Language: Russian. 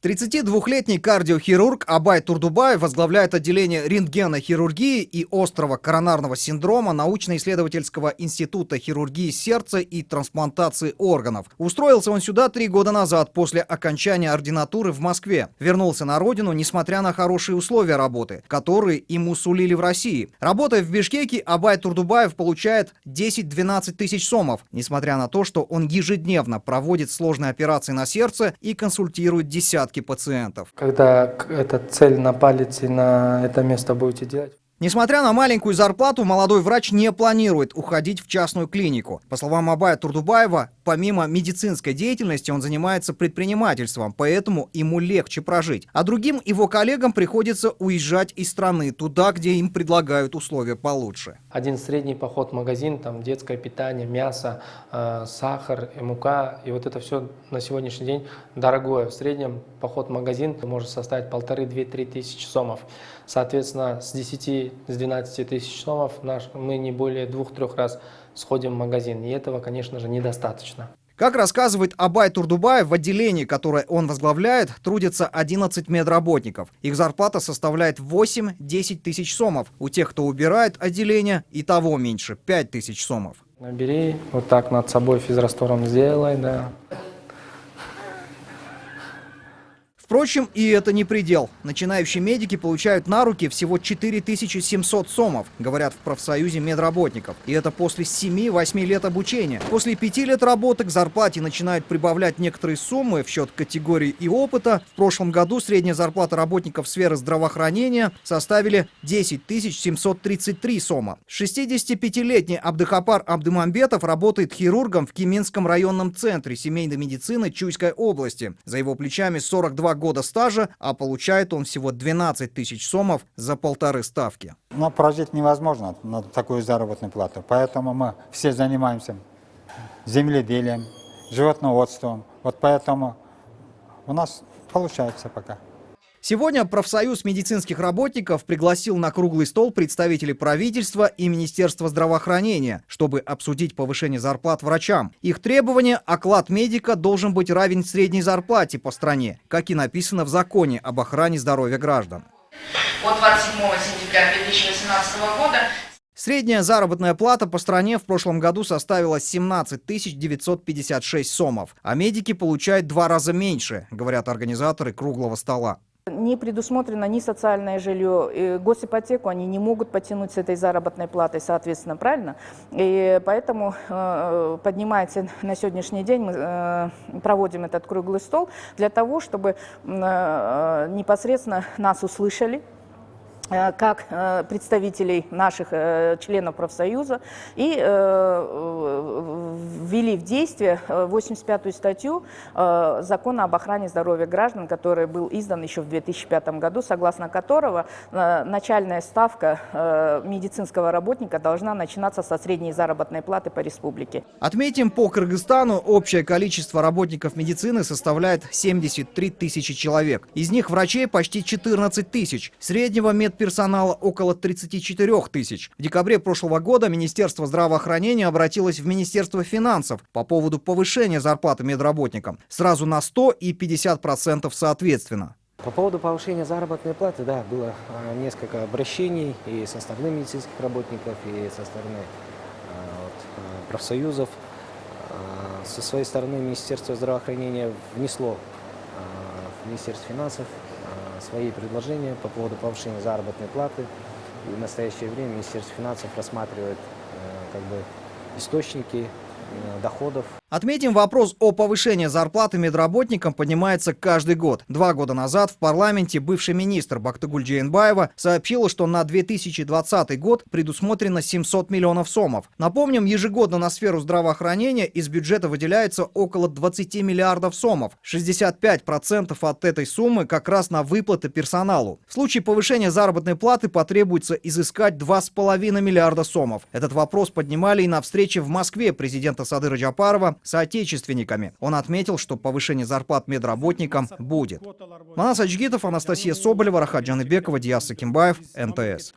32-летний кардиохирург Абай Турдубаев возглавляет отделение рентгенохирургии и острого коронарного синдрома научно-исследовательского института хирургии сердца и трансплантации органов. Устроился он сюда 3 года назад после окончания ординатуры в Москве. Вернулся на родину, несмотря на хорошие условия работы, которые ему сулили в России. Работая в Бишкеке, Абай Турдубаев получает 10-12 тысяч сомов, несмотря на то, что он ежедневно проводит сложные операции на сердце и консультирует десятки пациентов. Когда эта цель на палец и на это место будете делать? Несмотря на маленькую зарплату, молодой врач не планирует уходить в частную клинику. По словам Абая Турдубаева, помимо медицинской деятельности он занимается предпринимательством, поэтому ему легче прожить. А другим его коллегам приходится уезжать из страны, туда, где им предлагают условия получше. Один средний поход в магазин, там детское питание, мясо, сахар, мука, и вот это все на сегодняшний день дорогое. В среднем поход в магазин может составить 1500–2000–3000 тысячи сомов. Соответственно, с 10–12 тысяч сомов мы не более 2–3 раз сходим в магазин. И этого, конечно же, недостаточно. Как рассказывает Абай Турдубаев, в отделении, которое он возглавляет, трудятся 11 медработников. Их зарплата составляет 8–10 тысяч сомов. У тех, кто убирает отделение, и того меньше – 5 тысяч сомов. Набери, вот так над собой физраствором сделай, да. Впрочем, и это не предел. Начинающие медики получают на руки всего 4700 сомов, говорят в профсоюзе медработников. И это после 7–8 лет обучения. После 5 лет работы к зарплате начинают прибавлять некоторые суммы в счет категории и опыта. В прошлом году средняя зарплата работников сферы здравоохранения составили 10 733 сома. 65-летний Абдыхапар Абдымамбетов работает хирургом в Кеминском районном центре семейной медицины Чуйской области. За его плечами 42 года стажа, а получает он всего 12 тысяч сомов за 1,5 ставки. Но прожить невозможно на такую заработную плату, поэтому мы все занимаемся земледелием, животноводством. Вот поэтому у нас получается пока. Сегодня профсоюз медицинских работников пригласил на круглый стол представителей правительства и Министерства здравоохранения, чтобы обсудить повышение зарплат врачам. Их требование – оклад медика должен быть равен средней зарплате по стране, как и написано в законе об охране здоровья граждан. От 27 сентября 2018 года средняя заработная плата по стране в прошлом году составила 17 956 сомов, а медики получают в 2 раза меньше, говорят организаторы круглого стола. Не предусмотрено ни социальное жилье, госипотеку они не могут потянуть с этой заработной платой, соответственно, правильно? И поэтому поднимается на сегодняшний день, мы проводим этот круглый стол для того, чтобы непосредственно нас услышали, как представителей наших членов профсоюза, и ввели в действие 85-ю статью Закона об охране здоровья граждан, который был издан еще в 2005 году, согласно которого начальная ставка медицинского работника должна начинаться со средней заработной платы по республике. Отметим, по Кыргызстану общее количество работников медицины составляет 73 тысячи человек. Из них врачей почти 14 тысяч. Среднего медперсонала около 34 тысяч. В декабре прошлого года Министерство здравоохранения обратилось в Министерство финансов по поводу повышения зарплаты медработникам сразу на 100 и 50% соответственно. По поводу повышения заработной платы, да, было несколько обращений и со стороны медицинских работников, и со стороны профсоюзов. Со своей стороны Министерство здравоохранения внесло в Министерство финансов свои предложения по поводу повышения заработной платы. И в настоящее время Министерство финансов рассматривает источники доходов. Отметим, вопрос о повышении зарплаты медработникам поднимается каждый год. 2 года назад в парламенте бывший министр Бактыгуль Джейнбаева сообщила, что на 2020 год предусмотрено 700 миллионов сомов. Напомним, ежегодно на сферу здравоохранения из бюджета выделяется около 20 миллиардов сомов. 65% от этой суммы как раз на выплаты персоналу. В случае повышения заработной платы потребуется изыскать 2,5 миллиарда сомов. Этот вопрос поднимали и на встрече в Москве президента Садыра Джапарова с соотечественниками. Он отметил, что повышение зарплат медработникам будет. Манас Ачгитов, Анастасия Соболева, Рахат Джаныбекова, Диас Сакимбаев, НТС.